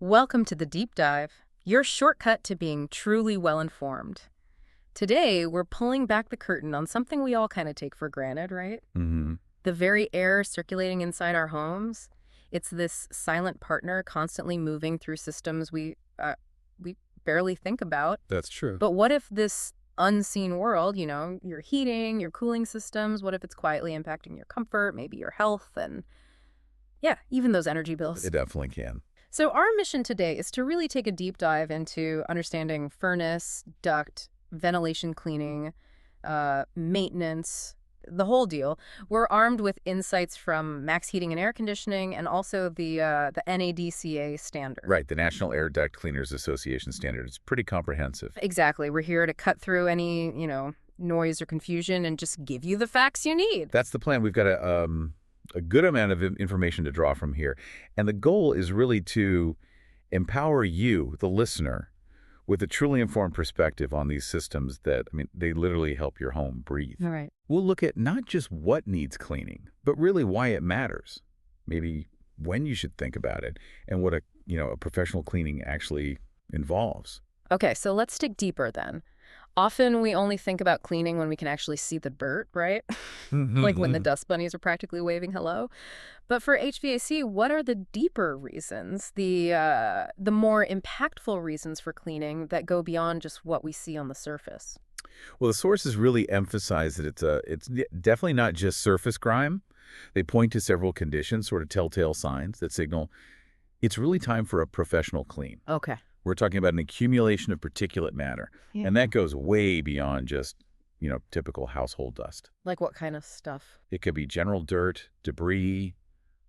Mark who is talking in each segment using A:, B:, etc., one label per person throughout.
A: Welcome to the Deep Dive, your shortcut to being truly well-informed. Today, we're pulling back the curtain on something we all kind of take for granted, right?
B: Hmm.
A: The very air circulating inside our homes. It's this silent partner constantly moving through systems we barely think about.
B: That's true.
A: But what if this unseen world, your heating, your cooling systems, what if it's quietly impacting your comfort, maybe your health, and yeah, even those energy bills?
B: It definitely can.
A: So our mission today is to really take a deep dive into understanding furnace, duct, ventilation cleaning, maintenance, the whole deal. We're armed with insights from Max Heating and Air Conditioning and also the NADCA standard.
B: Right, the National Air Duct Cleaners Association standard. It's pretty comprehensive.
A: Exactly. We're here to cut through any, noise or confusion and just give you the facts you need.
B: That's the plan. We've got a good amount of information to draw from here. And the goal is really to empower you, the listener, with a truly informed perspective on these systems that, they literally help your home breathe.
A: All right.
B: We'll look at not just what needs cleaning, but really why it matters. Maybe when you should think about it and what a professional cleaning actually involves.
A: Okay, so let's dig deeper then. Often we only think about cleaning when we can actually see the dirt, right? Like when the dust bunnies are practically waving hello. But for HVAC, what are the deeper reasons, the more impactful reasons for cleaning that go beyond just what we see on the surface?
B: Well, the sources really emphasize that it's definitely not just surface grime. They point to several conditions, sort of telltale signs that signal it's really time for a professional clean.
A: Okay.
B: We're talking about an accumulation of particulate matter,
A: Yeah.
B: and that goes way beyond just, typical household dust.
A: Like what kind of stuff?
B: It could be general dirt, debris,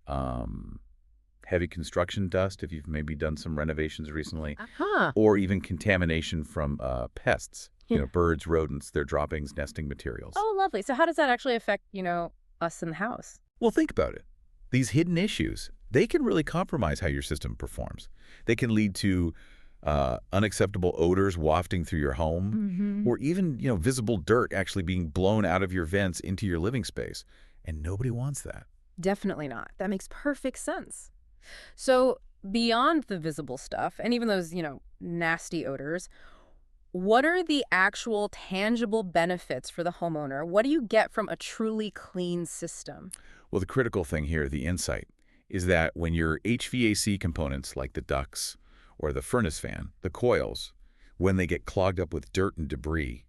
B: heavy construction dust if you've maybe done some renovations recently,
A: Huh.
B: or even contamination from pests,
A: Yeah.
B: birds, rodents, their droppings, nesting materials.
A: Oh, lovely. So how does that actually affect, us in the house?
B: Well, think about it. These hidden issues, they can really compromise how your system performs. They can lead to unacceptable odors wafting through your home, or even, visible dirt actually being blown out of your vents into your living space. And nobody wants that.
A: Definitely not. That makes perfect sense. So beyond the visible stuff, and even those, nasty odors, what are the actual tangible benefits for the homeowner? What do you get from a truly clean system?
B: Well, the critical thing here, the insight, is that when your HVAC components like the ducts or the furnace fan, the coils, when they get clogged up with dirt and debris,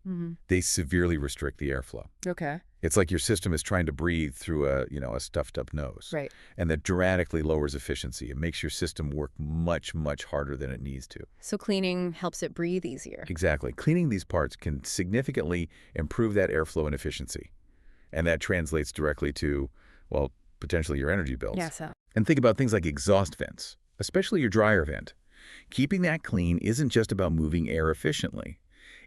B: they severely restrict the airflow.
A: Okay.
B: It's like your system is trying to breathe through a stuffed up nose.
A: Right.
B: And that dramatically lowers efficiency. It makes your system work much, much harder than it needs to.
A: So cleaning helps it breathe easier.
B: Exactly. Cleaning these parts can significantly improve that airflow and efficiency. And that translates directly to, well, potentially your energy bills.
A: Yeah, so.
B: And think about things like exhaust vents, especially your dryer vent. Keeping that clean isn't just about moving air efficiently.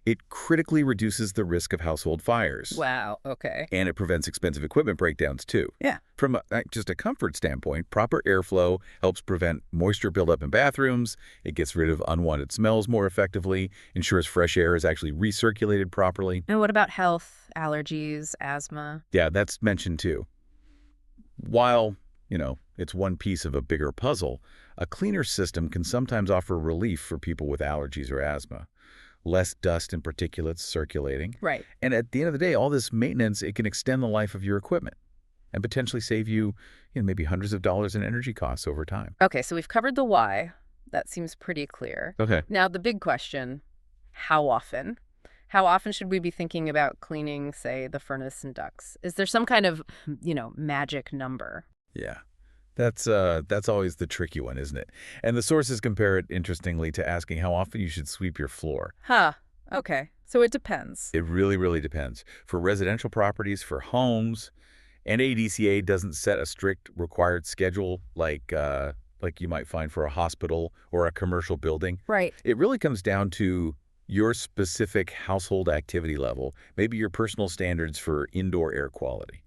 B: It critically reduces the risk of household fires.
A: Wow, okay.
B: And it prevents expensive equipment breakdowns, too.
A: Yeah.
B: From just a comfort standpoint, proper airflow helps prevent moisture buildup in bathrooms. It gets rid of unwanted smells more effectively, ensures fresh air is actually recirculated properly.
A: And what about health, allergies, asthma?
B: Yeah, that's mentioned, too. While, it's one piece of a bigger puzzle, a cleaner system can sometimes offer relief for people with allergies or asthma. Less dust and particulates circulating.
A: Right.
B: And at the end of the day, all this maintenance, it can extend the life of your equipment and potentially save you, maybe hundreds of dollars in energy costs over time.
A: Okay, so we've covered the why. That seems pretty clear.
B: Okay.
A: Now, the big question, how often? How often should we be thinking about cleaning, say, the furnace and ducts? Is there some kind of, magic number?
B: Yeah. That's always the tricky one, isn't it? And the sources compare it, interestingly, to asking how often you should sweep your floor.
A: Huh. Okay. So it depends.
B: It really, really depends. For residential properties, for homes, NADCA doesn't set a strict required schedule like you might find for a hospital or a commercial building.
A: Right.
B: It really comes down to your specific household activity level, maybe your personal standards for indoor air quality.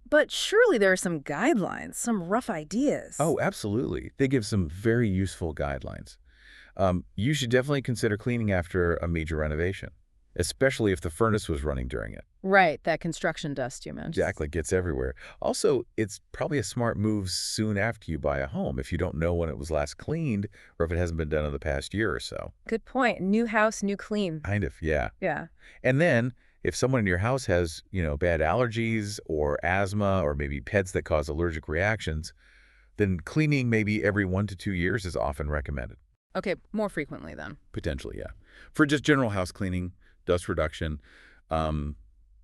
A: But surely there are some guidelines, some rough ideas.
B: Oh, absolutely. They give some very useful guidelines. You should definitely consider cleaning after a major renovation. especially if the furnace was running during it.
A: Right, that construction dust you mentioned.
B: Exactly, gets everywhere. Also, it's probably a smart move soon after you buy a home if you don't know when it was last cleaned or if it hasn't been done in the past year or so.
A: Good point. New house, new clean.
B: Kind of, yeah.
A: Yeah.
B: And then if someone in your house has, bad allergies or asthma or maybe pets that cause allergic reactions, then cleaning maybe every 1 to 2 years is often recommended.
A: Okay, more frequently then.
B: Potentially, yeah. For just general house cleaning, dust reduction,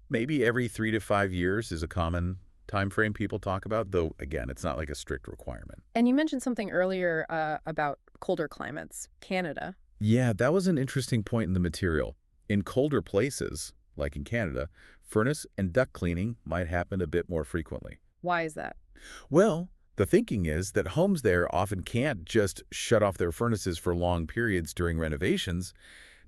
B: maybe every 3 to 5 years is a common time frame people talk about, though, again, it's not like a strict requirement.
A: And you mentioned something earlier about colder climates, Canada.
B: Yeah, that was an interesting point in the material. In colder places, like in Canada, furnace and duct cleaning might happen a bit more frequently.
A: Why is that?
B: Well, the thinking is that homes there often can't just shut off their furnaces for long periods during renovations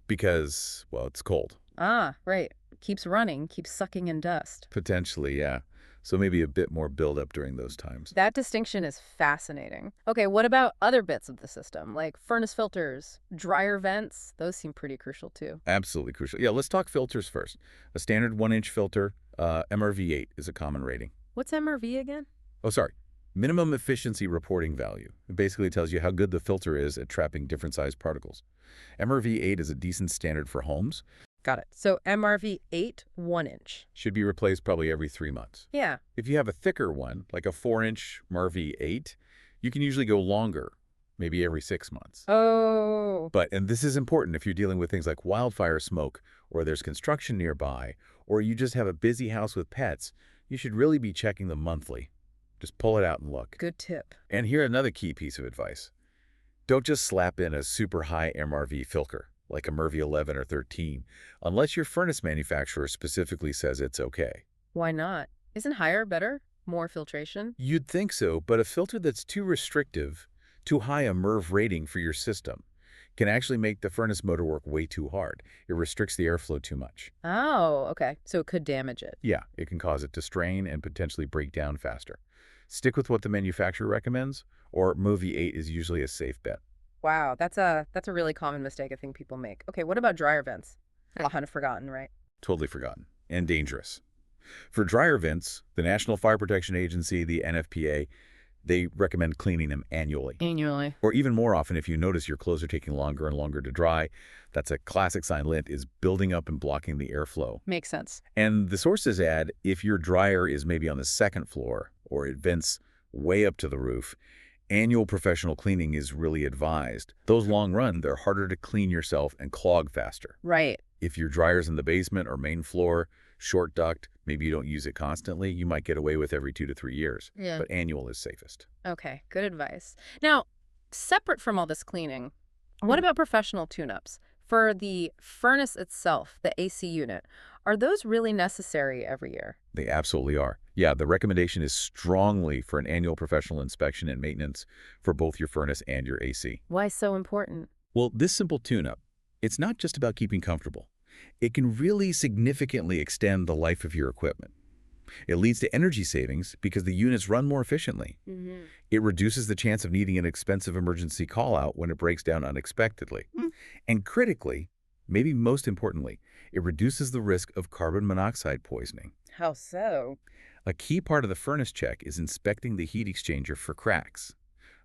B: because, well, it's cold.
A: Ah, right. Keeps running, keeps sucking in dust.
B: Potentially, yeah. So maybe a bit more buildup during those times.
A: That distinction is fascinating. Okay, what about other bits of the system, like furnace filters, dryer vents? Those seem pretty crucial too.
B: Absolutely crucial. Yeah, let's talk filters first. A standard 1-inch filter, MRV8, is a common rating.
A: What's MRV again?
B: Oh, sorry. Minimum efficiency reporting value. It basically tells you how good the filter is at trapping different sized particles. MRV8 is a decent standard for homes.
A: Got it. So MRV 8, 1-inch.
B: Should be replaced probably every 3 months.
A: Yeah.
B: If you have a thicker one, like a 4-inch MRV8, you can usually go longer, maybe every 6 months.
A: Oh.
B: And this is important if you're dealing with things like wildfire smoke, or there's construction nearby, or you just have a busy house with pets, you should really be checking them monthly. Just pull it out and look.
A: Good tip.
B: And here another key piece of advice. Don't just slap in a super high MRV filter, like a MRV 11 or 13, unless your furnace manufacturer specifically says it's okay.
A: Why not? Isn't higher better? More filtration?
B: You'd think so, but a filter that's too restrictive, too high a MERV rating for your system, can actually make the furnace motor work way too hard. It restricts the airflow too much.
A: Oh, okay. So it could damage it.
B: Yeah, it can cause it to strain and potentially break down faster. Stick with what the manufacturer recommends, or MOVI 8 is usually a safe bet.
A: Wow, that's a really common mistake I think people make. Okay, what about dryer vents? Kind of forgotten, right?
B: Totally forgotten. And dangerous. For dryer vents, the National Fire Protection Agency, the NFPA, they recommend cleaning them annually.
A: Annually.
B: Or even more often if you notice your clothes are taking longer and longer to dry. That's a classic sign lint is building up and blocking the airflow.
A: Makes sense.
B: And the sources add, if your dryer is maybe on the second floor or it vents way up to the roof, annual professional cleaning is really advised. Those long run, they're harder to clean yourself and clog faster.
A: Right.
B: If your dryer's in the basement or main floor, short duct, maybe you don't use it constantly, you might get away with every 2 to 3 years.
A: Yeah.
B: But annual is safest.
A: Okay, good advice. Now, separate from all this cleaning, what about professional tune-ups? For the furnace itself, the AC unit, are those really necessary every year?
B: They absolutely are. Yeah, the recommendation is strongly for an annual professional inspection and maintenance for both your furnace and your AC.
A: Why so important?
B: Well, this simple tune-up, it's not just about keeping comfortable. It can really significantly extend the life of your equipment. It leads to energy savings because the units run more efficiently.
A: Mm-hmm.
B: It reduces the chance of needing an expensive emergency call-out when it breaks down unexpectedly. And critically, maybe most importantly, it reduces the risk of carbon monoxide poisoning.
A: How so?
B: A key part of the furnace check is inspecting the heat exchanger for cracks.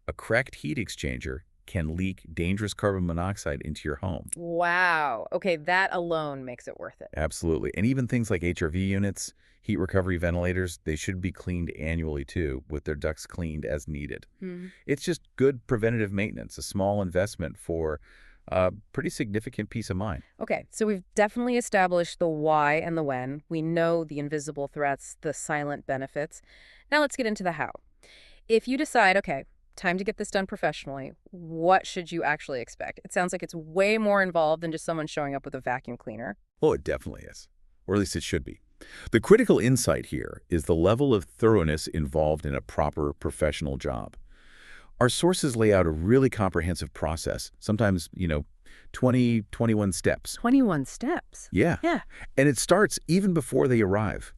B: A cracked heat exchanger can leak dangerous carbon monoxide into your home.
A: Wow. Okay, that alone makes it worth it.
B: Absolutely. And even things like HRV units, heat recovery ventilators, they should be cleaned annually too, with their ducts cleaned as needed.
A: Mm-hmm.
B: It's just good preventative maintenance, a small investment for a pretty significant peace of mind.
A: Okay, so we've definitely established the why and the when. We know the invisible threats, the silent benefits. Now let's get into the how. If you decide, okay, time to get this done professionally, what should you actually expect? It sounds like it's way more involved than just someone showing up with a vacuum cleaner.
B: Oh, it definitely is. Or at least it should be. The critical insight here is the level of thoroughness involved in a proper professional job. Our sources lay out a really comprehensive process, sometimes, 20, 21 steps.
A: 21 steps?
B: Yeah.
A: Yeah.
B: And it starts even before they arrive.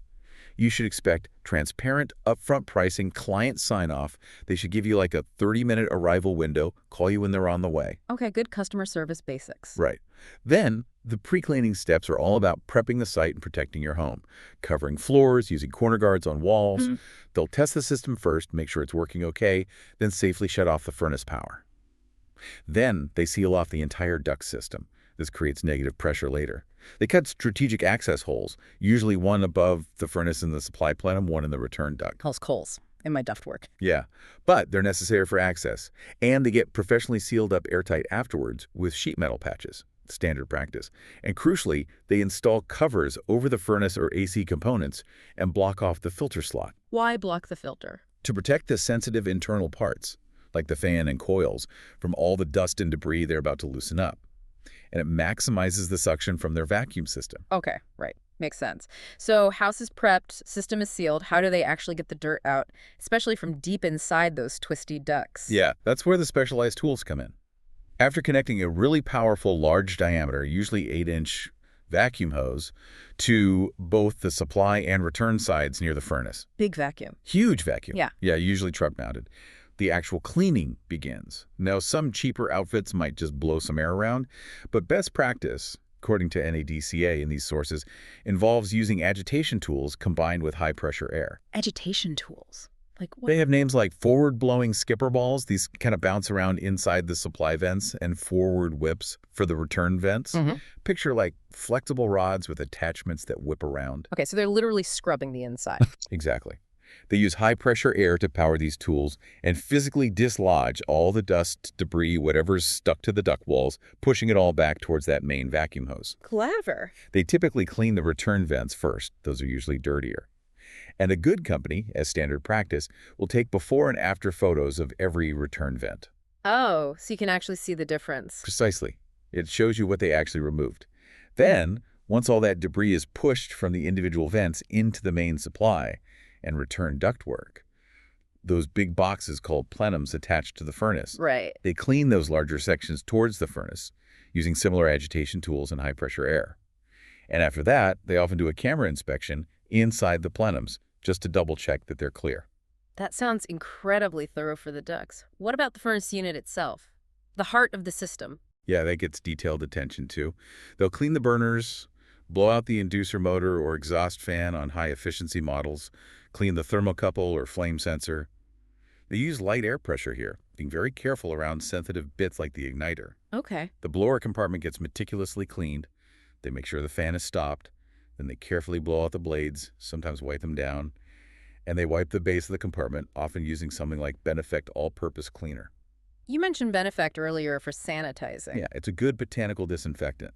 B: You should expect transparent, upfront pricing, client sign-off. They should give you like a 30-minute arrival window, call you when they're on the way.
A: Okay, good customer service basics.
B: Right. Then, the pre-cleaning steps are all about prepping the site and protecting your home, covering floors, using corner guards on walls. They'll test the system first, make sure it's working okay, then safely shut off the furnace power. Then, they seal off the entire duct system. This creates negative pressure later. They cut strategic access holes, usually one above the furnace in the supply plenum, one in the return duct.
A: Calls coals in my ductwork.
B: Yeah, but they're necessary for access. And they get professionally sealed up airtight afterwards with sheet metal patches, standard practice. And crucially, they install covers over the furnace or AC components and block off the filter slot.
A: Why block the filter?
B: To protect the sensitive internal parts, like the fan and coils, from all the dust and debris they're about to loosen up. And it maximizes the suction from their vacuum system.
A: Okay, right. Makes sense. So house is prepped, system is sealed. How do they actually get the dirt out, especially from deep inside those twisty ducts?
B: Yeah, that's where the specialized tools come in. After connecting a really powerful, large diameter, usually 8-inch vacuum hose, to both the supply and return sides near the furnace.
A: Big vacuum.
B: Huge vacuum.
A: Yeah.
B: Yeah, usually truck-mounted. The actual cleaning begins. Now, some cheaper outfits might just blow some air around, but best practice, according to NADCA in these sources, involves using agitation tools combined with high-pressure air.
A: Agitation tools? Like what?
B: They have names like forward-blowing skipper balls. These kind of bounce around inside the supply vents, and forward whips for the return vents. Picture like flexible rods with attachments that whip around.
A: Okay, so they're literally scrubbing the inside.
B: Exactly. They use high-pressure air to power these tools and physically dislodge all the dust, debris, whatever's stuck to the duct walls, pushing it all back towards that main vacuum hose.
A: Clever.
B: They typically clean the return vents first. Those are usually dirtier. And a good company, as standard practice, will take before and after photos of every return vent.
A: Oh, so you can actually see the difference.
B: Precisely. It shows you what they actually removed. Then, once all that debris is pushed from the individual vents into the main supply and return ductwork, those big boxes called plenums attached to the furnace,
A: Right.
B: they clean those larger sections towards the furnace using similar agitation tools and high-pressure air. And after that, they often do a camera inspection inside the plenums just to double-check that they're clear.
A: That sounds incredibly thorough for the ducts. What about the furnace unit itself? The heart of the system.
B: Yeah, that gets detailed attention too. They'll clean the burners, blow out the inducer motor or exhaust fan on high-efficiency models, clean the thermocouple or flame sensor. They use light air pressure here, being very careful around sensitive bits like the igniter.
A: Okay.
B: The blower compartment gets meticulously cleaned. They make sure the fan is stopped. Then they carefully blow out the blades, sometimes wipe them down. And they wipe the base of the compartment, often using something like Benefect all-purpose cleaner.
A: You mentioned Benefect earlier for sanitizing.
B: Yeah, it's a good botanical disinfectant.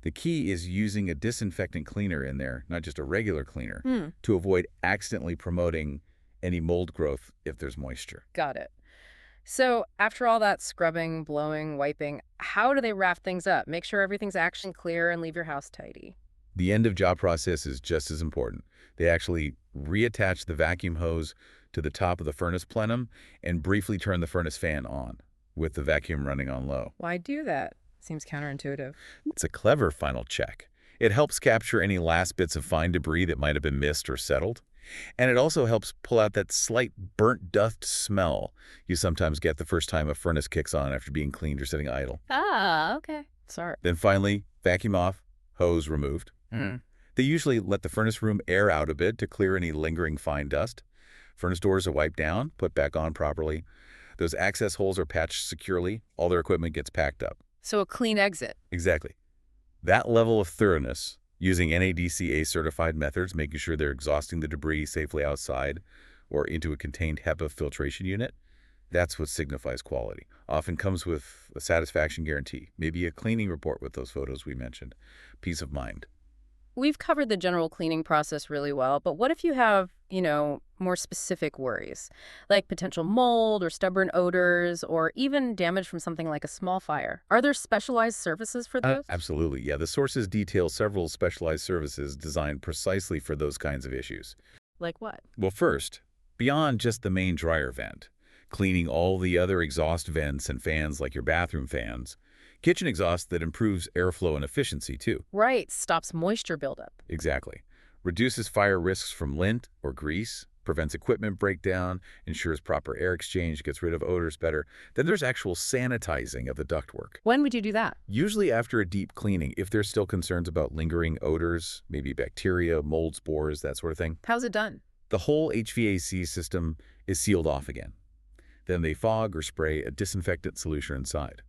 B: The key is using a disinfectant cleaner in there, not just a regular cleaner, to avoid accidentally promoting any mold growth if there's moisture.
A: Got it. So after all that scrubbing, blowing, wiping, how do they wrap things up? Make sure everything's actually clear and leave your house tidy.
B: The end of job process is just as important. They actually reattach the vacuum hose to the top of the furnace plenum and briefly turn the furnace fan on with the vacuum running on low.
A: Why do that? Seems counterintuitive.
B: It's a clever final check. It helps capture any last bits of fine debris that might have been missed or settled. And it also helps pull out that slight burnt dust smell you sometimes get the first time a furnace kicks on after being cleaned or sitting idle.
A: Ah, okay. Sorry.
B: Then finally, vacuum off, hose removed. They usually let the furnace room air out a bit to clear any lingering fine dust. Furnace doors are wiped down, put back on properly. Those access holes are patched securely. All their equipment gets packed up.
A: So a clean exit.
B: Exactly. That level of thoroughness, using NADCA-certified methods, making sure they're exhausting the debris safely outside or into a contained HEPA filtration unit, that's what signifies quality. Often comes with a satisfaction guarantee, maybe a cleaning report with those photos we mentioned. Peace of mind.
A: We've covered the general cleaning process really well, but what if you have, more specific worries, like potential mold or stubborn odors or even damage from something like a small fire? Are there specialized services for those?
B: Absolutely. Yeah, the sources detail several specialized services designed precisely for those kinds of issues.
A: Like what?
B: Well, first, beyond just the main dryer vent, cleaning all the other exhaust vents and fans like your bathroom fans, kitchen exhaust that improves airflow and efficiency too.
A: Right, stops moisture buildup.
B: Exactly. reduces fire risks from lint or grease, prevents equipment breakdown, ensures proper air exchange, gets rid of odors better. Then there's actual sanitizing of the ductwork.
A: When would you do that?
B: Usually after a deep cleaning, if there's still concerns about lingering odors, maybe bacteria, mold spores, that sort of thing.
A: How's it done?
B: The whole HVAC system is sealed off again. Then they fog or spray a disinfectant solution inside.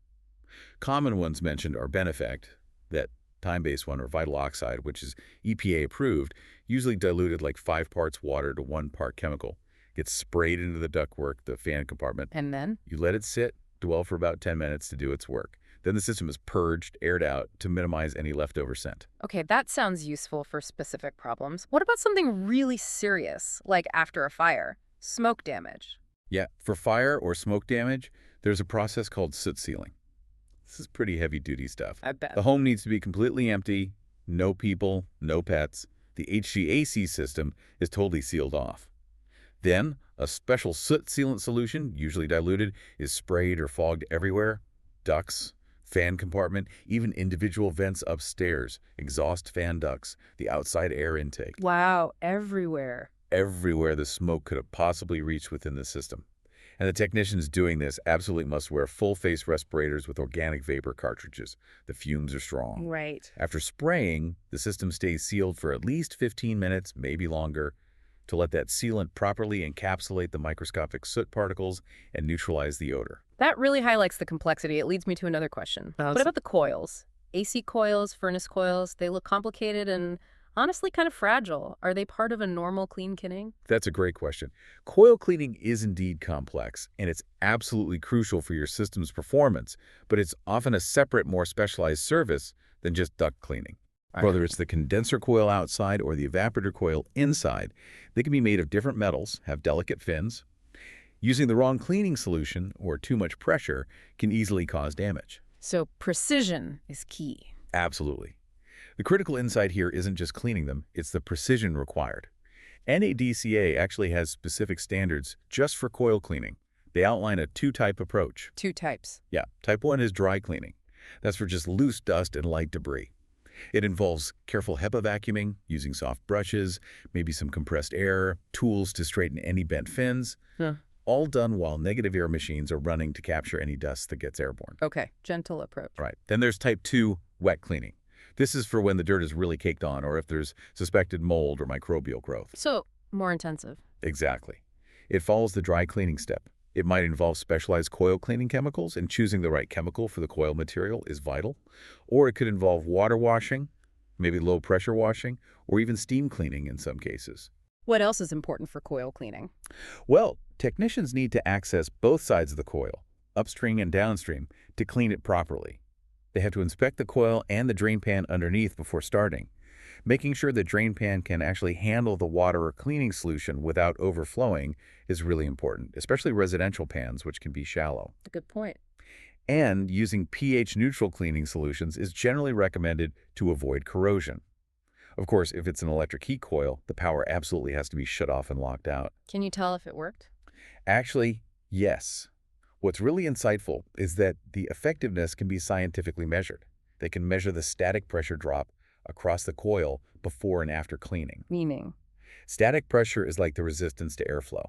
B: Common ones mentioned are Benefect, that time-based one, or Vital Oxide, which is EPA approved, usually diluted like 5 parts water to 1 part chemical. Gets sprayed into the ductwork, the fan compartment.
A: And then?
B: You let it sit, dwell for about 10 minutes to do its work. Then the system is purged, aired out to minimize any leftover scent.
A: Okay, that sounds useful for specific problems. What about something really serious, like after a fire? Smoke damage.
B: Yeah, for fire or smoke damage, there's a process called soot sealing. This is pretty heavy-duty stuff.
A: I bet.
B: The home needs to be completely empty, no people, no pets. The HVAC system is totally sealed off. Then, a special soot sealant solution, usually diluted, is sprayed or fogged everywhere. Ducts, fan compartment, even individual vents upstairs, exhaust fan ducts, the outside air intake.
A: Wow, everywhere.
B: Everywhere the smoke could have possibly reached within the system. And the technicians doing this absolutely must wear full-face respirators with organic vapor cartridges. The fumes are strong.
A: Right.
B: After spraying, the system stays sealed for at least 15 minutes, maybe longer, to let that sealant properly encapsulate the microscopic soot particles and neutralize the odor.
A: That really highlights the complexity. It leads me to another question. What about the coils? AC coils, furnace coils, they look complicated and honestly kind of fragile. Are they part of a normal clean kitting?
B: That's a great question. Coil cleaning is indeed complex, and it's absolutely crucial for your system's performance, but it's often a separate, more specialized service than just duct cleaning. Whether it's the condenser coil outside or the evaporator coil inside, they can be made of different metals, have delicate fins. Using the wrong cleaning solution or too much pressure can easily cause damage.
A: So precision is key.
B: Absolutely. The critical insight here isn't just cleaning them, it's the precision required. NADCA actually has specific standards just for coil cleaning. They outline a 2-type approach.
A: 2 types.
B: Yeah, type 1 is dry cleaning. That's for just loose dust and light debris. It involves careful HEPA vacuuming, using soft brushes, maybe some compressed air, tools to straighten any bent fins, all done while negative air machines are running to capture any dust that gets airborne.
A: Okay, gentle approach.
B: Right. Then there's type 2, wet cleaning. This is for when the dirt is really caked on or if there's suspected mold or microbial growth.
A: So, more intensive.
B: Exactly. It follows the dry cleaning step. It might involve specialized coil cleaning chemicals, and choosing the right chemical for the coil material is vital. Or it could involve water washing, maybe low-pressure washing, or even steam cleaning in some cases.
A: What else is important for coil cleaning?
B: Well, technicians need to access both sides of the coil, upstream and downstream, to clean it properly. They have to inspect the coil and the drain pan underneath before starting. Making sure the drain pan can actually handle the water or cleaning solution without overflowing is really important, especially residential pans, which can be shallow.
A: A good point.
B: And using pH-neutral cleaning solutions is generally recommended to avoid corrosion. Of course, if it's an electric heat coil, the power absolutely has to be shut off and locked out.
A: Can you tell if it worked?
B: Actually, yes. What's really insightful is that the effectiveness can be scientifically measured. They can measure the static pressure drop across the coil before and after cleaning.
A: Meaning?
B: Static pressure is like the resistance to airflow.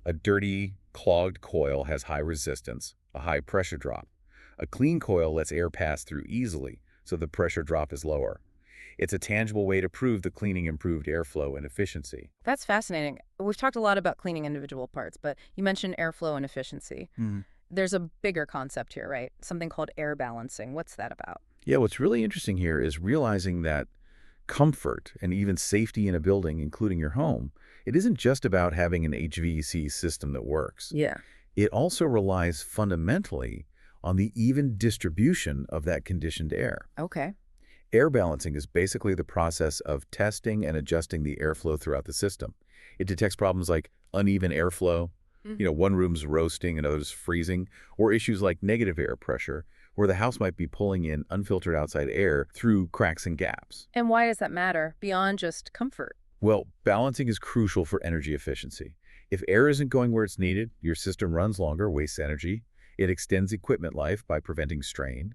B: A dirty, clogged coil has high resistance, a high pressure drop. A clean coil lets air pass through easily, so the pressure drop is lower. It's a tangible way to prove the cleaning improved airflow and efficiency.
A: That's fascinating. We've talked a lot about cleaning individual parts, but you mentioned airflow and efficiency. There's a bigger concept here, right? Something called air balancing. What's that about?
B: Yeah, what's really interesting here is realizing that comfort and even safety in a building, including your home, it isn't just about having an HVAC system that works.
A: Yeah.
B: It also relies fundamentally on the even distribution of that conditioned air.
A: Okay.
B: Air balancing is basically the process of testing and adjusting the airflow throughout the system. It detects problems like uneven airflow, one room's roasting and others freezing, or issues like negative air pressure, where the house might be pulling in unfiltered outside air through cracks and gaps.
A: And why does that matter beyond just comfort?
B: Well, balancing is crucial for energy efficiency. If air isn't going where it's needed, your system runs longer, wastes energy. It extends equipment life by preventing strain.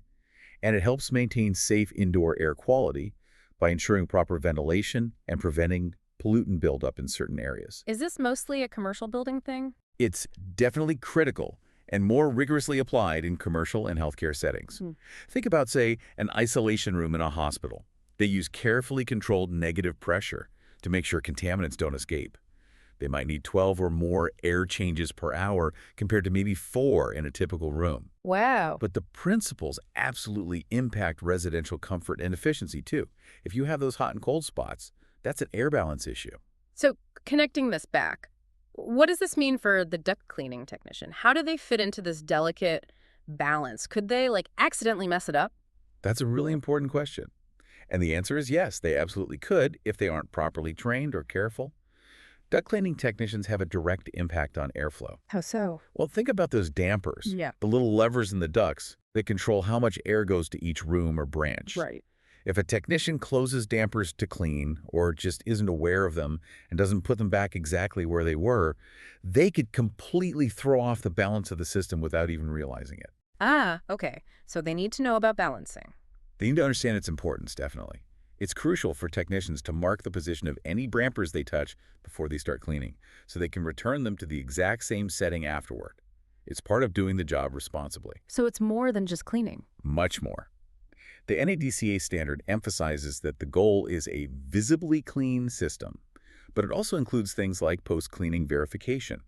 B: And it helps maintain safe indoor air quality by ensuring proper ventilation and preventing pollutant buildup in certain areas.
A: Is this mostly a commercial building thing?
B: It's definitely critical and more rigorously applied in commercial and healthcare settings. Think about, say, an isolation room in a hospital. They use carefully controlled negative pressure to make sure contaminants don't escape. They might need 12 or more air changes per hour compared to maybe 4 in a typical room.
A: Wow.
B: But the principles absolutely impact residential comfort and efficiency, too. If you have those hot and cold spots, that's an air balance issue.
A: So connecting this back, what does this mean for the duct cleaning technician? How do they fit into this delicate balance? Could they, accidentally mess it up?
B: That's a really important question. And the answer is yes, they absolutely could if they aren't properly trained or careful. Duct cleaning technicians have a direct impact on airflow.
A: How so?
B: Well, think about those dampers,
A: Yeah.
B: the little levers in the ducts that control how much air goes to each room or branch.
A: Right.
B: If a technician closes dampers to clean or just isn't aware of them and doesn't put them back exactly where they were, they could completely throw off the balance of the system without even realizing it.
A: Ah, okay. So they need to know about balancing.
B: They need to understand its importance, definitely. It's crucial for technicians to mark the position of any dampers they touch before they start cleaning, so they can return them to the exact same setting afterward. It's part of doing the job responsibly.
A: So it's more than just cleaning.
B: Much more. The NADCA standard emphasizes that the goal is a visibly clean system, but it also includes things like post-cleaning verification.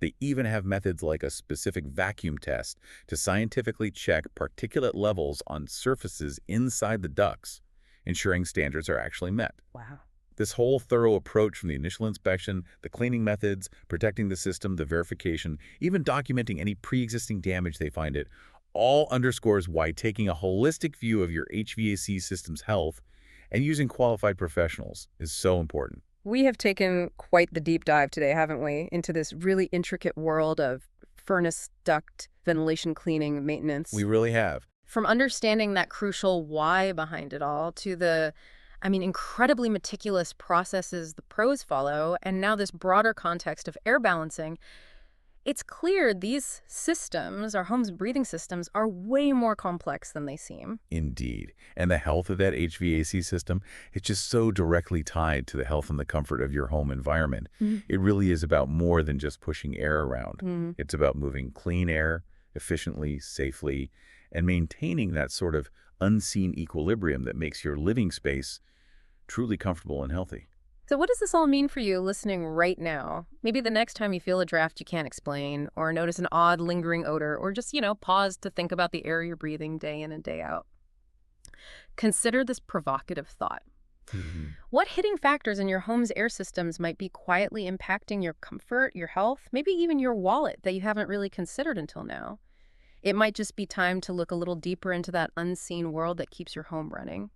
B: They even have methods like a specific vacuum test to scientifically check particulate levels on surfaces inside the ducts, ensuring standards are actually met.
A: Wow.
B: This whole thorough approach from the initial inspection, the cleaning methods, protecting the system, the verification, even documenting any pre-existing damage they find it, all underscores why taking a holistic view of your HVAC system's health and using qualified professionals is so important.
A: We have taken quite the deep dive today, haven't we, into this really intricate world of furnace, duct, ventilation cleaning, maintenance.
B: We really have.
A: From understanding that crucial why behind it all to the, incredibly meticulous processes the pros follow, and now this broader context of air balancing, it's clear these systems, our home's breathing systems, are way more complex than they seem.
B: Indeed. And the health of that HVAC system, it's just so directly tied to the health and the comfort of your home environment. It really is about more than just pushing air around. It's about moving clean air efficiently, safely, and maintaining that sort of unseen equilibrium that makes your living space truly comfortable and healthy.
A: So what does this all mean for you listening right now? Maybe the next time you feel a draft you can't explain, or notice an odd lingering odor, or just, pause to think about the air you're breathing day in and day out. Consider this provocative thought. What hidden factors in your home's air systems might be quietly impacting your comfort, your health, maybe even your wallet that you haven't really considered until now? It might just be time to look a little deeper into that unseen world that keeps your home running.